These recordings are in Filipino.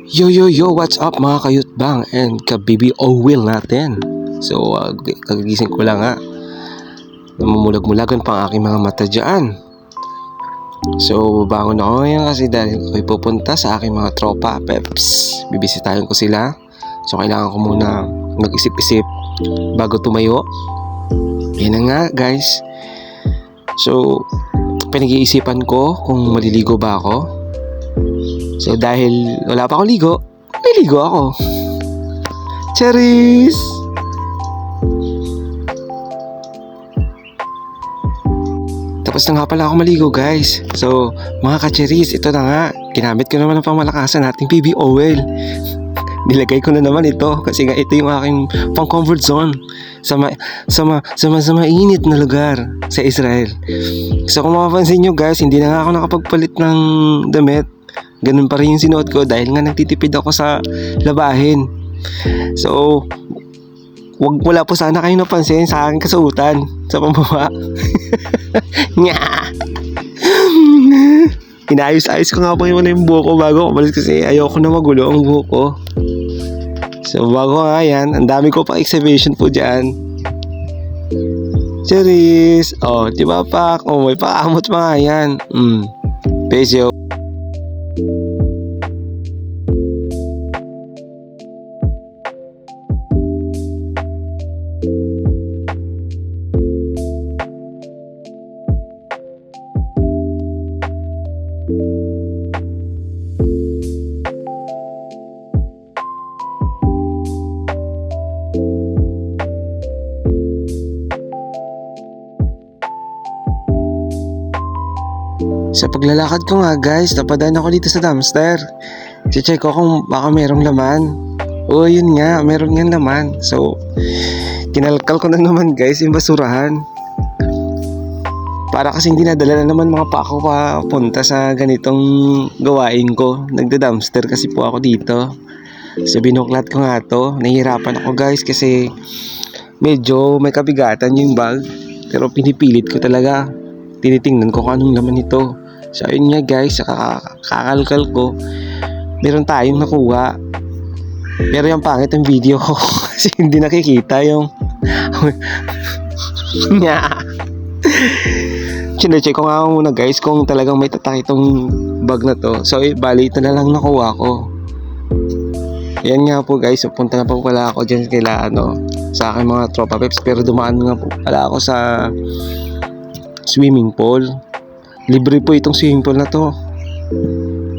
Yo, what's up mga kayutbang and ka-BBO natin. So, kagigising ko lang namumulag-mulagan pa ang aking mga mata dyan. So, bangon ako ngayon kasi dahil ako'y pupunta sa aking mga tropa, peps. Bibisitahin ko sila. So, kailangan ko muna mag-isip-isip bago tumayo. Yan na nga guys. So, pinag-iisipan ko kung maliligo ba ako. So dahil wala pa akong ligo, niligo ako. Cherries! Tapos na nga pala ako maligo guys. So mga ka-cherries, ito na nga. Ginamit ko naman ang pangmalakasan nating BB oil. Nilagay ko na naman ito kasi nga ito yung aking pang comfort zone sa mainit na lugar sa Israel. So kung mapapansin nyo guys, hindi na nga ako nakapagpalit ng damit. Ganun pa rin yung sinuot ko dahil nga nagtitipid ako sa labahin. So wala po sana kayong napansin sa aking kasuotan sa pambaba. Inayos-ayos ko nga po yung buhok ko bago umalis kasi ayoko na magulo ang buhok ko. So bago nga yan, ang dami ko pang exhibition po dyan. Cherries! Oh, diba pak? Oh, may pakamot pa nga yan. Peso. Sa paglalakad ko nga guys, napadaan ako dito sa dumpster. Check ko kung baka merong laman. Oo, yun nga, meron nga laman. So, kinalkal ko na naman guys yung basurahan. Para kasing dinadala na naman mga pako papunta sa ganitong gawain ko. Nagda-dumpster kasi po ako dito. So, binuklat ko nga to. Nahihirapan ako guys kasi medyo may kabigatan yung bag. Pero pinipilit ko talaga. Tinitingnan ko kung anong laman nito. So ayun nga guys, sa kakalkal ko, meron tayong nakuha. Pero yung pangit ang video ko kasi hindi nakikita yung Chinecheck ko nga muna guys kung talagang may tatak itong bag na to. So bali ito na lang nakuha ko. Ayan nga po guys, punta na po pala ako dyan sa aking mga tropa peps. Pero dumaan nga po pala ako sa swimming pool. Libre po itong swimming pool na to.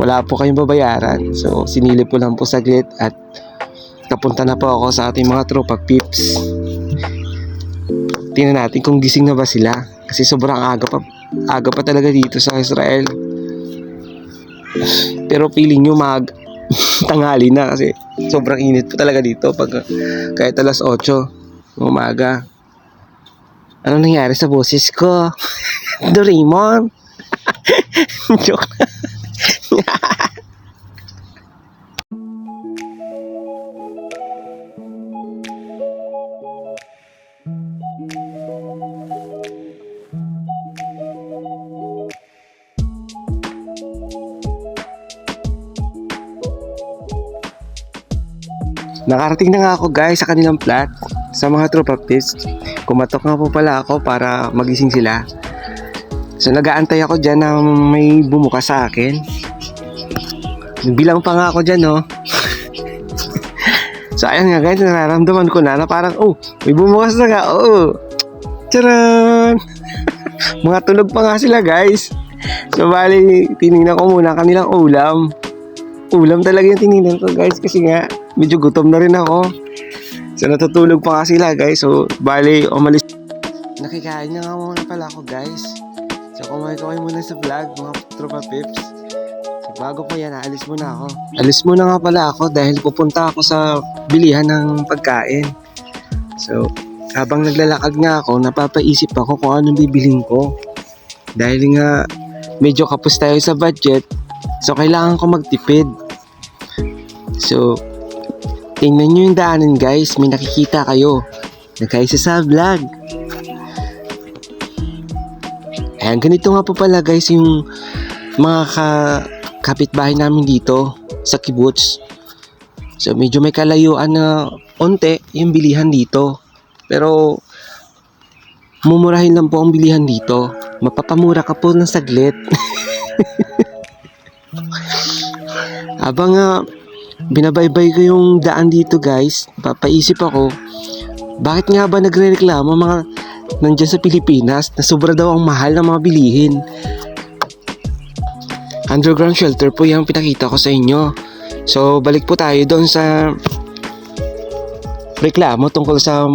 Wala po kayong babayaran. So sinilip ko lang po saglit at napunta na po ako sa ating mga tropa pips. Tingnan natin kung gising na ba sila. Kasi sobrang aga pa talaga dito sa Israel. Pero feeling nyo tanghali na kasi sobrang init po talaga dito pag kahit alas 8 ng umaga. Ano nangyari sa boses ko? Doraemon? Joke. Nakarating na nga ako guys sa kanilang flat sa mga tropa pips. Kumatok nga po pala ako para magising sila. So nag-aantay ako dyan na may bumukas sa akin. Bilang pa nga ako dyan So ayun nga guys, nararamdaman ko na parang may bumukas na nga. Charan! Mga tulog pa nga sila guys. So bali, tinignan ko muna kanilang ulam. Ulam talaga yung tinignan ko guys kasi nga medyo gutom na rin ako. So natutulog pa nga sila guys. So bali, umalis. Nakikain na nga muna pala ako guys. So kumain muna sa vlog mga tropa pips. So bago po yan, aalis muna ako. Alis muna nga pala ako dahil pupunta ako sa bilihan ng pagkain. So habang naglalakad nga ako, napapaisip ako kung anong bibilhin ko. Dahil nga medyo kapos tayo sa budget, so kailangan ko magtipid. So tingnan nyo yung daanan guys, may nakikita kayo na kaisa sa vlog. Ayan, ganito nga po pala guys yung mga kapitbahay namin dito sa kibbutz. So medyo may kalayuan na onte yung bilihan dito. Pero mumurahin lang po ang bilihan dito. Mapapamura ka po ng saglit. Habang binabaybay ko yung daan dito guys, papaisip ako, bakit nga ba nagre-reklamo mga nandyan sa Pilipinas na sobra daw ang mahal ng mga bilihin? Underground shelter po yung pinakita ko sa inyo. So balik po tayo doon sa reklamo tungkol sa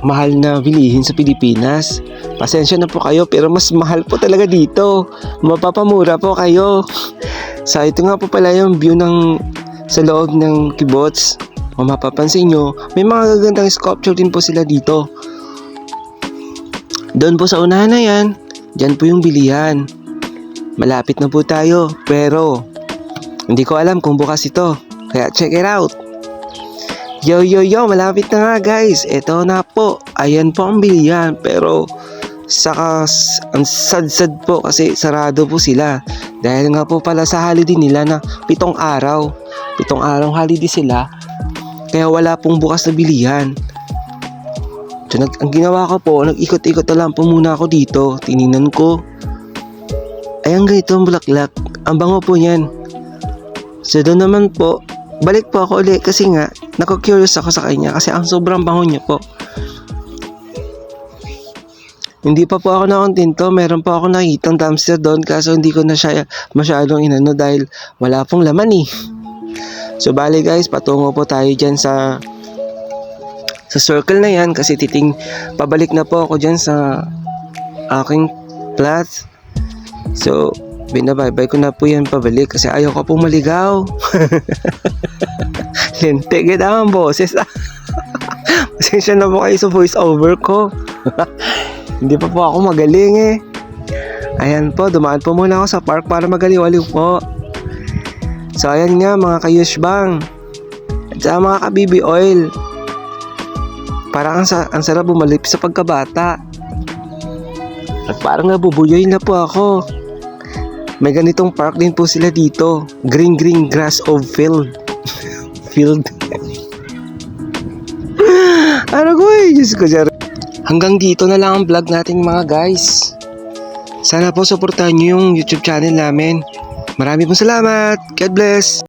mahal na bilihin sa Pilipinas. Pasensya na po kayo pero mas mahal po talaga dito. Mapapamura po kayo. So ito nga po pala yung view sa loob ng kibbutz. Kung mapapansin nyo, may mga gagandang sculpture din po sila dito. Doon po sa unahan na yan, dyan po yung bilihan. Malapit na po tayo pero hindi ko alam kung bukas ito. Kaya check it out. Yo, malapit na nga guys. Ito na po. Ayan po ang bilihan. Pero saka ang sad po kasi sarado po sila. Dahil nga po pala sa holiday nila na 7 araw. 7 araw holiday sila. Kaya wala pong bukas na bilihan. So ang ginawa ko po, nag-ikot-ikot na lang po muna ako dito. Tinignan ko. Ayan ganito ang bulaklak. Ang bango po yan. So doon naman po, balik po ako ulit kasi nga nako-curious ako sa kanya kasi ang sobrang bango niya po. Hindi pa po ako nakontento, meron pa ako nakitang dumpster doon kaso hindi ko na siya masyadong inano dahil wala pong laman eh. So bali guys, patungo po tayo dyan sa circle na yan kasi pabalik na po ako dyan sa aking plot. So binabaybay ko na po yan pabalik kasi ayaw ko pong maligaw. Lente, get ang boses. Pasensya na po kayo sa voice over ko. Hindi pa po ako magaling eh. Ayan po, dumaan po muna ako sa park para magaliw-aliw po. So ayan nga mga kayushbang at saka mga kabibi oil. Parang ang sarap bumalip sa pagkabata. At parang nabubuyoy na po ako. May ganitong park din po sila dito. Green grass of field. Ano ko eh, Diyos ko sir. Hanggang dito na lang ang vlog natin mga guys. Sana po supportahan nyo yung YouTube channel namin. Marami pong salamat. God bless.